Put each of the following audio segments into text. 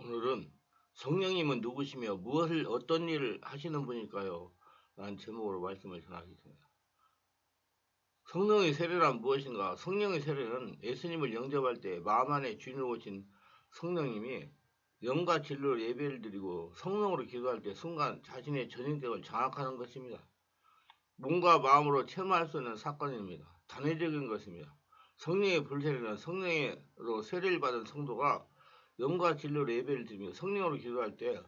오늘은 성령님은 누구시며 무엇을 어떤 일을 하시는 분일까요? 라는 제목으로 말씀을 전하겠습니다. 성령의 세례란 무엇인가? 성령의 세례는 예수님을 영접할 때 마음 안에 주인으로 오신 성령님이 영과 진리로 예배를 드리고 성령으로 기도할 때 순간 자신의 전인격을 장악하는 것입니다. 몸과 마음으로 체험할 수 있는 사건입니다. 단회적인 것입니다. 성령의 불세례는 성령으로 세례를 받은 성도가 영과 진리로 예배를 드리며 성령으로 기도할 때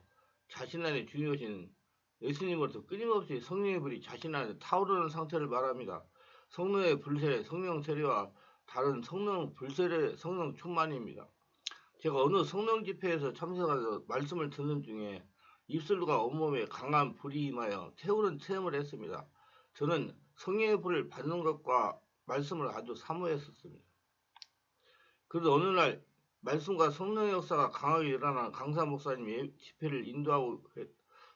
자신 안에 주인이신 예수님으로부터 끊임없이 성령의 불이 자신 안에 타오르는 상태를 말합니다. 성령의 불세례, 성령 세례와 다른 성령 불세례, 성령 충만입니다. 제가 어느 성령 집회에서 참석해서 말씀을 듣는 중에 입술과 온몸에 강한 불이 임하여 태우는 체험을 했습니다. 저는 성령의 불을 받는 것과 말씀을 아주 사모했었습니다. 그래서 어느 날 말씀과 성령의 역사가 강하게 일어나는 강사 목사님이 집회를 인도하고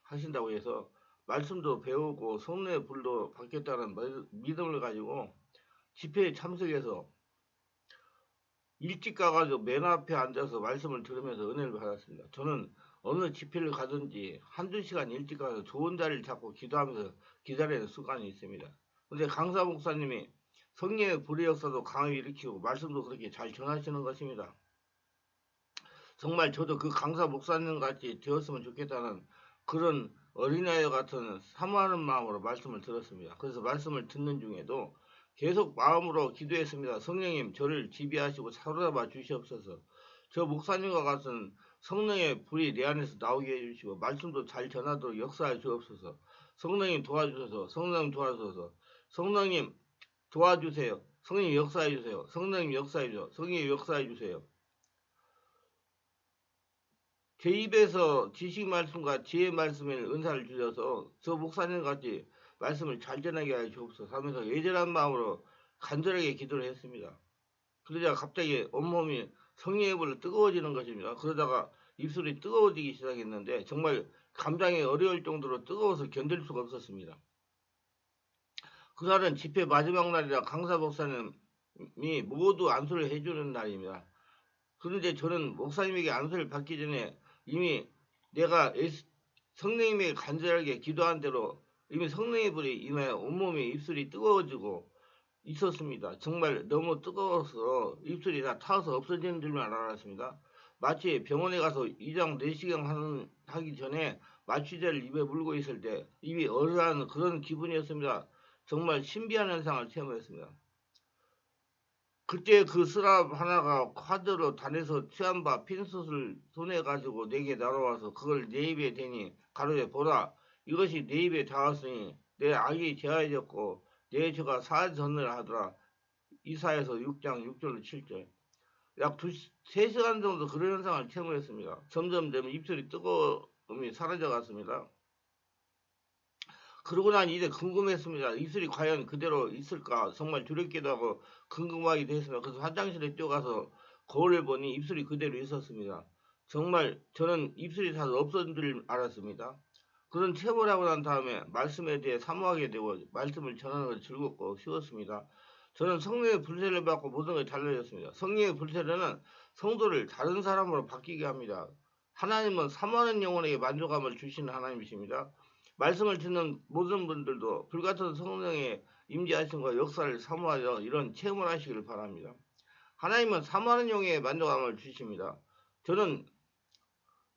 하신다고 해서 말씀도 배우고 성령의 불도 받겠다는 믿음을 가지고 집회에 참석해서 일찍 가가지고 맨 앞에 앉아서 말씀을 들으면서 은혜를 받았습니다. 저는 어느 집회를 가든지 한두 시간 일찍 가서 좋은 자리를 잡고 기도하면서 기다리는 습관이 있습니다. 그런데 강사 목사님이 성령의 불의 역사도 강하게 일으키고 말씀도 그렇게 잘 전하시는 것입니다. 정말 저도 그 강사 목사님 같이 되었으면 좋겠다는 그런 어린아이 같은 사모하는 마음으로 말씀을 들었습니다. 그래서 말씀을 듣는 중에도 계속 마음으로 기도했습니다. 성령님 저를 지배하시고 사로잡아 주시옵소서. 저 목사님과 같은 성령의 불이 내 안에서 나오게 해주시고 말씀도 잘 전하도록 역사해 주옵소서. 성령님 도와주셔서 성령님 도와주셔서 성령님 도와주세요. 성령님 역사해 주세요. 성령님 역사해 주세요. 성령님 역사해 주세요. 제 입에서 지식 말씀과 지혜 말씀의 은사를 주셔서 저 목사님 같이 말씀을 잘 전하게 하여 주옵소서 하면서 예절한 마음으로 간절하게 기도를 했습니다. 그러자 갑자기 온몸이 성령의 불로 뜨거워지는 것입니다. 그러다가 입술이 뜨거워지기 시작했는데 정말 감당이 어려울 정도로 뜨거워서 견딜 수가 없었습니다. 그날은 집회 마지막 날이라 강사 목사님이 모두 안수를 해주는 날입니다. 그런데 저는 목사님에게 안수를 받기 전에 이미 내가 성령님에게 간절하게 기도한 대로 이미 성령의 불이 임하여 온몸이 입술이 뜨거워지고 있었습니다. 정말 너무 뜨거워서 입술이 다 타서 없어지는 줄만 알았습니다. 마치 병원에 가서 이장 내시경 하기 전에 마취제를 입에 물고 있을 때 입이 얼어하는 그런 기분이었습니다. 정말 신비한 현상을 체험했습니다. 그때 그 스랍 하나가 카드로 단에서 취한 바 핀셋을 손에 가지고 내게 날아와서 그걸 내 입에 대니 가로되 보라 이것이 내 입에 닿았으니 내 악이 제하여졌고 내 죄가 사하졌느라 하더라. 이사야서 6장 6절로 7절. 약 3시간 정도 그런 현상을 체험했습니다. 점점 입술이 뜨거움이 사라져갔습니다. 그러고 난 이제 궁금했습니다. 입술이 과연 그대로 있을까? 정말 두렵기도 하고 궁금하기도 했습니다. 그래서 화장실에 뛰어가서 거울을 보니 입술이 그대로 있었습니다. 정말 저는 입술이 다 없어진 줄 알았습니다. 그런 체험을 하고 난 다음에 말씀에 대해 사모하게 되고 말씀을 전하는 것이 즐겁고 쉬웠습니다. 저는 성령의 불세를 받고 모든 것이 달라졌습니다. 성령의 불세는 성도를 다른 사람으로 바뀌게 합니다. 하나님은 사모하는 영혼에게 만족감을 주시는 하나님이십니다. 말씀을 듣는 모든 분들도 불같은 성령의 임재하심과 역사를 사모하여 이런 체험을 하시기를 바랍니다. 하나님은 사모하는 영에 만족감을 주십니다. 저는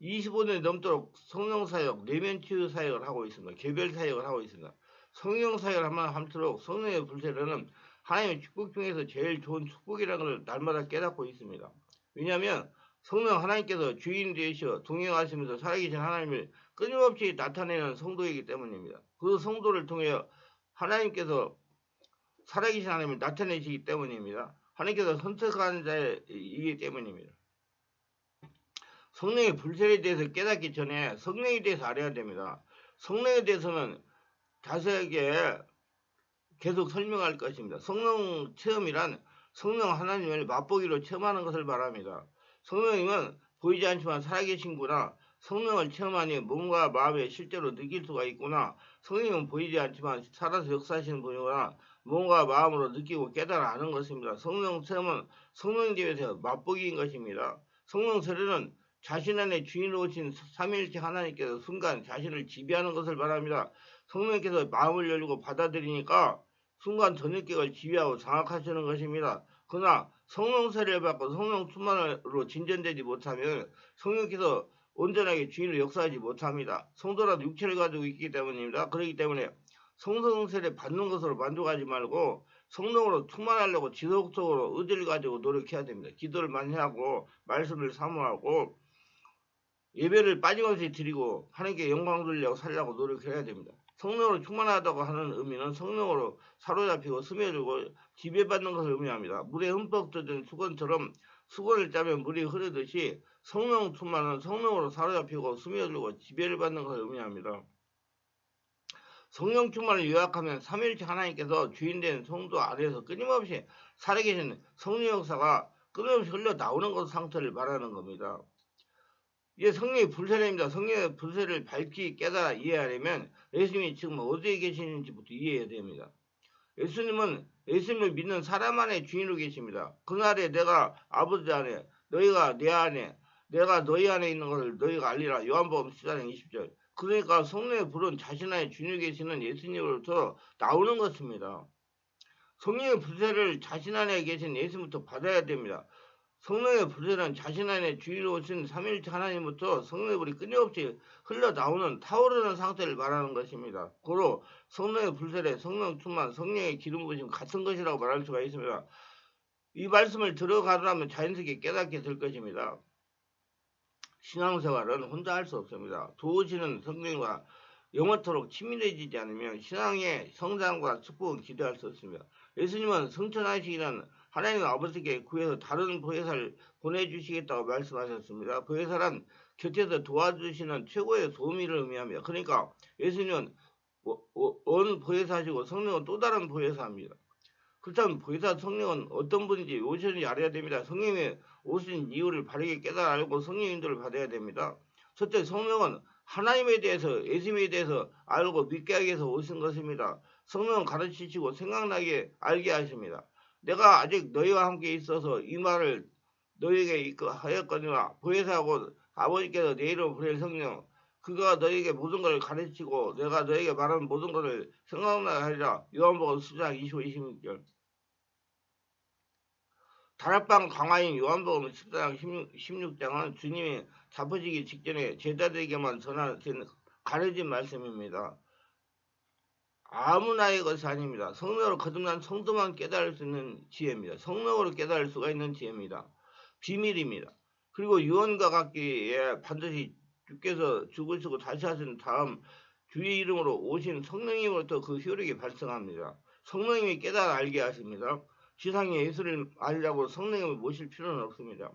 25년이 넘도록 성령 사역, 내면 치유 사역을 하고 있습니다. 개별 사역을 하고 있습니다. 성령 사역을 하면 할수록 성령의 불세례는 하나님의 축복 중에서 제일 좋은 축복이라는 걸 날마다 깨닫고 있습니다. 왜냐하면 성령 하나님께서 주인 되시어 동행하시면서 살아계신 하나님을 끊임없이 나타내는 성도이기 때문입니다. 그 성도를 통해 하나님께서 살아계신 하나님을 나타내시기 때문입니다. 하나님께서 선택한 자이기 때문입니다. 성령의 불세에 대해서 깨닫기 전에 성령에 대해서 알아야 됩니다. 성령에 대해서는 자세하게 계속 설명할 것입니다. 성령 체험이란 성령 하나님을 맛보기로 체험하는 것을 말합니다. 성령님은 보이지 않지만 살아계신구나. 성령을 체험하니 몸과 마음에 실제로 느낄 수가 있구나. 성령님은 보이지 않지만 살아서 역사하시는 분이구나. 몸과 마음으로 느끼고 깨달아 아는 것입니다. 성령 체험은 성령 대회에서 맛보기인 것입니다. 성령 세례는 자신 안에 주인으로 오신 삼위일체 하나님께서 순간 자신을 지배하는 것을 바랍니다. 성령께서 마음을 열고 받아들이니까 순간 전율격을 지배하고 장악하시는 것입니다. 그러나 성령 세례를 받고 성령 충만으로 진전되지 못하면 성령께서 온전하게 주인으로 역사하지 못합니다. 성도라도 육체를 가지고 있기 때문입니다. 그렇기 때문에 성령 세례 받는 것으로 만족하지 말고 성령으로 충만하려고 지속적으로 의지를 가지고 노력해야 됩니다. 기도를 많이 하고 말씀을 사모하고 예배를 빠짐없이 드리고 하나님께 영광 돌리려고 살려고 노력해야 됩니다. 성령으로 충만하다고 하는 의미는 성령으로 사로잡히고 스며들고 지배받는 것을 의미합니다. 물에 흠뻑 젖은 수건처럼 수건을 짜면 물이 흐르듯이 성령 충만은 성령으로 사로잡히고 스며들고 지배를 받는 것을 의미합니다. 성령 충만을 요약하면 삼위일체 하나님께서 주인된 성도 안에서 끊임없이 살아계신 성령 역사가 끊임없이 흘러나오는 것 상태를 말하는 겁니다. 이게 성령의 불세례입니다. 성령의 불세를 밝히 깨달아 이해하려면 예수님이 지금 어디에 계시는지부터 이해해야 됩니다. 예수님을 믿는 사람 안에 주인으로 계십니다. 그날에 내가 아버지 안에, 너희가 내 안에, 내가 너희 안에 있는 것을 너희가 알리라. 요한복음 14장 20절. 그러니까 성령의 불은 자신 안에 주인으로 계시는 예수님으로부터 나오는 것입니다. 성령의 불세를 자신 안에 계신 예수님부터 받아야 됩니다. 성령의 불세는 자신 안에 주인으로 오신 삼위일체 하나님부터 성령의 불이 끊임없이 흘러나오는 타오르는 상태를 말하는 것입니다. 고로 성령의 불세례, 성령 충만, 성령의 기름 부으심 같은 것이라고 말할 수가 있습니다. 이 말씀을 들어가려면 자연스럽게 깨닫게 될 것입니다. 신앙생활은 혼자 할 수 없습니다. 도우시는 성령과 영원토록 친밀해지지 않으면 신앙의 성장과 축복은 기대할 수 없습니다. 예수님은 성천하시기는 하나님 아버지께 구해서 다른 보혜사를 보내주시겠다고 말씀하셨습니다. 보혜사란 곁에서 도와주시는 최고의 도우미를 의미합니다. 그러니까 예수님은 원 보혜사시고 성령은 또 다른 보혜사입니다. 그렇다면 보혜사 성령은 어떤 분인지 오셨는지 알아야 됩니다. 성령이 오신 이유를 바르게 깨달아 알고 성령 인도를 받아야 됩니다. 첫째, 성령은 하나님에 대해서 예수님에 대해서 알고 믿게 하기 위해서 오신 것입니다. 성령은 가르치시고 생각나게 알게 하십니다. 내가 아직 너희와 함께 있어서 이 말을 너희에게 하였거니와 보혜사하고 아버지께서 내 이름으로 보낼 성령 그가 너희에게 모든 것을 가르치고 내가 너희에게 말하는 모든 것을 생각나게 하리라. 요한복음 10장 25, 26절. 다락방 강화인 요한복음 14장 16장은 주님이 잡으시기 직전에 제자들에게만 전하신 가르친 말씀입니다. 아무나의 것이 아닙니다. 성령으로 거듭난 성도만 깨달을 수 있는 지혜입니다. 성령으로 깨달을 수가 있는 지혜입니다. 비밀입니다. 그리고 유언과 같기에 반드시 주께서 죽으시고 다시 하신 다음 주의 이름으로 오신 성령님으로부터 그 효력이 발생합니다. 성령님이 깨달아 알게 하십니다. 지상에 예수를 알려고 성령님을 모실 필요는 없습니다.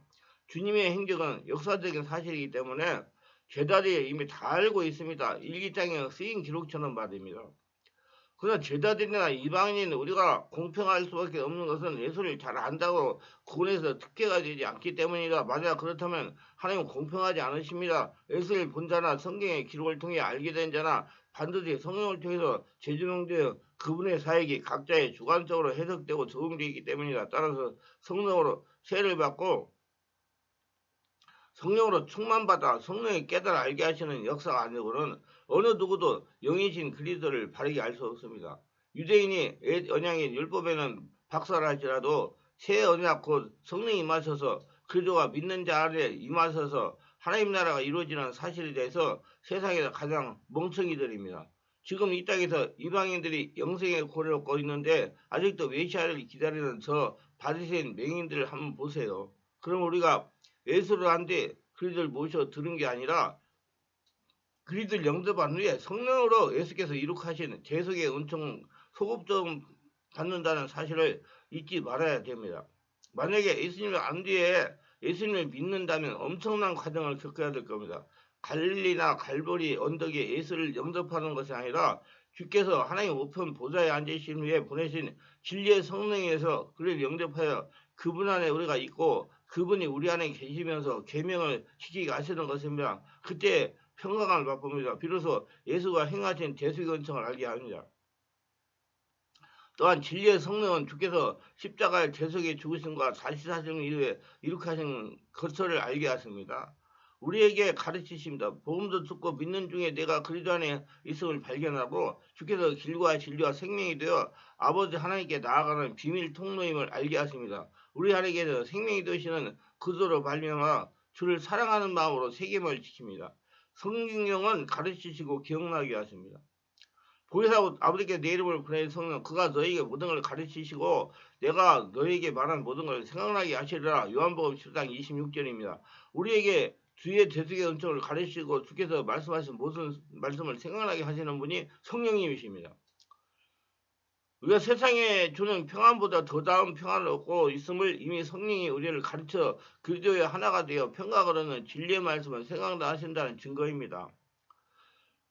주님의 행적은 역사적인 사실이기 때문에 제자들이 이미 다 알고 있습니다. 일기장에 쓰인 기록처럼 말입니다. 그러나 제자들이나 이방인은 우리가 공평할 수밖에 없는 것은 예수를 잘 안다고 구원에서 특혜가 되지 않기 때문이다. 만약 그렇다면 하나님은 공평하지 않으십니다. 예수를 본 자나 성경의 기록을 통해 알게 된 자나 반드시 성령을 통해서 재조명되어 그분의 사역이 각자의 주관적으로 해석되고 적용되기 때문이다. 따라서 성령으로 세례를 받고 성령으로 충만받아 성령이 깨달아 알게 하시는 역사가 아니고는 어느 누구도 영이신 그리스도를 바르게 알 수 없습니다. 유대인이 옛 언약인 율법에는 박살할지라도 새 언약 곧 성령이 임하셔서 그리스도가 믿는 자 안에 임하셔서 하나님 나라가 이루어지는 사실에 대해서 세상에서 가장 멍청이들입니다. 지금 이 땅에서 이방인들이 영생의 고를 얻고 있는데 아직도 메시아를 기다리는 저 바리새인 맹인들을 한번 보세요. 그럼 우리가 예수를 한 뒤 그리스도를 모셔 들은 게 아니라 그리스도를 영접한 후에 성령으로 예수께서 이룩하신 재속의 은총 소급점 받는다는 사실을 잊지 말아야 됩니다. 만약에 예수님을 안 뒤에 예수님을 믿는다면 엄청난 과정을 겪어야 될 겁니다. 갈릴리나 갈보리 언덕에 예수를 영접하는 것이 아니라 주께서 하나님 우편 보좌에 앉으신 후에 보내신 진리의 성령에서 그를 영접하여 그분 안에 우리가 있고 그분이 우리 안에 계시면서 계명을 지키게 하시는 것입니다. 그때 평강을 맛봅니다. 비로소 예수가 행하신 대수의 은총을 알게 합니다. 또한 진리의 성령은 주께서 십자가의 대속의 죽으심과 다시 사신 이후에 이룩하신 거처를 알게 하십니다. 우리에게 가르치십니다. 복음도 듣고 믿는 중에 내가 그리스도 안에 있음을 발견하고 주께서 길과 진리와 생명이 되어 아버지 하나님께 나아가는 비밀 통로임을 알게 하십니다. 우리 안에게는 생명이 되시는 그리스도로 발명하 주를 사랑하는 마음으로 책임을 지킵니다. 성령은 가르치시고 기억나게 하십니다. 보혜사 아버지께 내 이름을 보낸 성령 그가 너에게 모든 걸 가르치시고 내가 너에게 말한 모든 걸 생각나게 하시리라. 요한복음 10장 26절입니다. 우리에게 주의 대속의 은총을 가르치시고 주께서 말씀하신 모든 말씀을 생각나게 하시는 분이 성령님이십니다. 우리가 세상에 주는 평안보다 더 나은 평안을 얻고 있음을 이미 성령이 우리를 가르쳐 그리스도의 하나가 되어 평강을 얻는 진리의 말씀을 생각나 하신다는 증거입니다.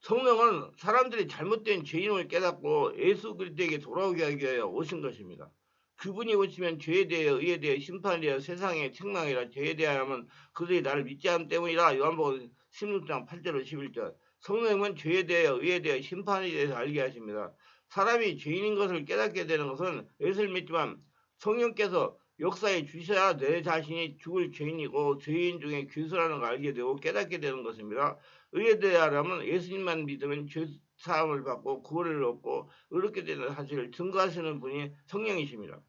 성령은 사람들이 잘못된 죄인을 깨닫고 예수 그리스도에게 돌아오게 하기 위하여 오신 것입니다. 그분이 오시면 죄에 대하여 의에 대하여 심판에 대하여 세상의 책망이라 죄에 대하여는 그들이 나를 믿지 않기 때문이라. 요한복음 16장 8절 11절. 성령은 죄에 대하여 의에 대하여 심판에 대해서 알게 하십니다. 사람이 죄인인 것을 깨닫게 되는 것은 예수를 믿지만 성령께서 역사에 주셔야 내 자신이 죽을 죄인이고 죄인 중에 귀수라는 걸 알게 되고 깨닫게 되는 것입니다. 의에 대하여는 예수님만 믿으면 죄 사함을 받고 구원을 얻고 의롭게 되는 사실을 증거하시는 분이 성령이십니다.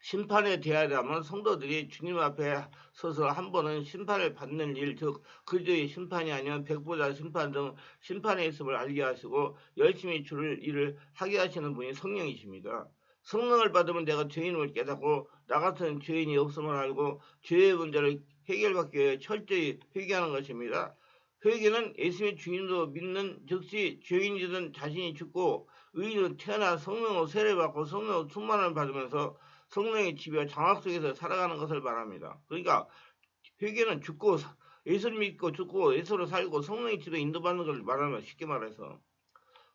심판에 대하여는 성도들이 주님 앞에 서서 한 번은 심판을 받는 일, 즉 그리스도의 심판이 아니면 백보자 심판 등 심판에 있음을 알게 하시고 열심히 주를 일을 하게 하시는 분이 성령이십니다. 성령을 받으면 내가 죄인임을 깨닫고 나 같은 죄인이 없음을 알고 죄의 문제를 해결받기 위해 철저히 회개하는 것입니다. 회개는 예수의 주인으로 믿는 즉시 죄인이든 자신이 죽고 의인으로 태어나 성령으로 세례받고 성령으로 충만을 받으면서 성령의 지배와 장악 속에서 살아가는 것을 말합니다. 그러니까 회개는 죽고 예수를 믿고 죽고 예수로 살고 성령의 지배 인도받는 것을 말하면 쉽게 말해서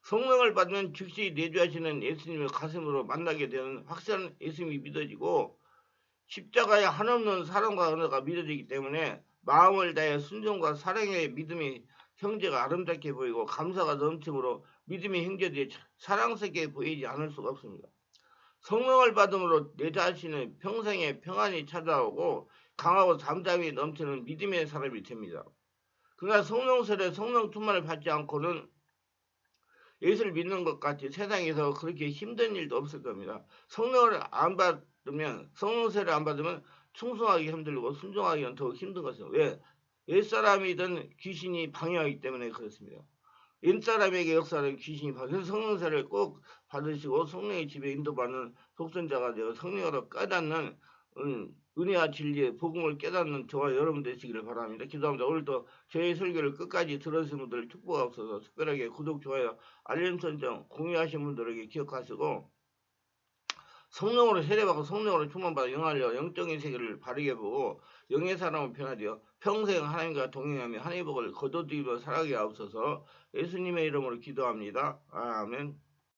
성령을 받으면 즉시 내주하시는 예수님을 가슴으로 만나게 되는 확실한 예수님이 믿어지고 십자가에 한없는 사랑과 은혜가 믿어지기 때문에 마음을 다해 순종과 사랑의 믿음의 형제가 아름답게 보이고 감사가 넘치므로 믿음의 형제들이 사랑스럽게 보이지 않을 수가 없습니다. 성령을 받음으로 내 자신의 평생에 평안이 찾아오고 강하고 담담이 넘치는 믿음의 사람이 됩니다. 그러나 성령 세례, 성령 충만을 받지 않고는 예수를 믿는 것 같이 세상에서 그렇게 힘든 일도 없을 겁니다. 성령을 안 받으면 성령 세례를 안 받으면 충성하기 힘들고 순종하기는 더 힘든 것이죠. 왜? 옛사람이든 귀신이 방해하기 때문에 그렇습니다. 옛사람에게 역사는 귀신이 그래서 성령 세례를 꼭 받으시고 성령의 집에 인도받는 독선자가 되어 성령으로 깨닫는 은혜와 진리의 복음을 깨닫는 저와 여러분 되시기를 바랍니다. 기도합니다. 오늘도 저의 설교를 끝까지 들으신 분들 축복하옵소서. 특별하게 구독, 좋아요, 알림 설정 공유하신 분들에게 기억하시고 성령으로 세례받고 성령으로 충만받아 영하려 영적인 세계를 바르게 보고 영의 사람을 변화되어 평생 하나님과 동행하며 하나님의 복을 거둬들이며 살아가게 하옵소서. 예수님의 이름으로 기도합니다. 아멘.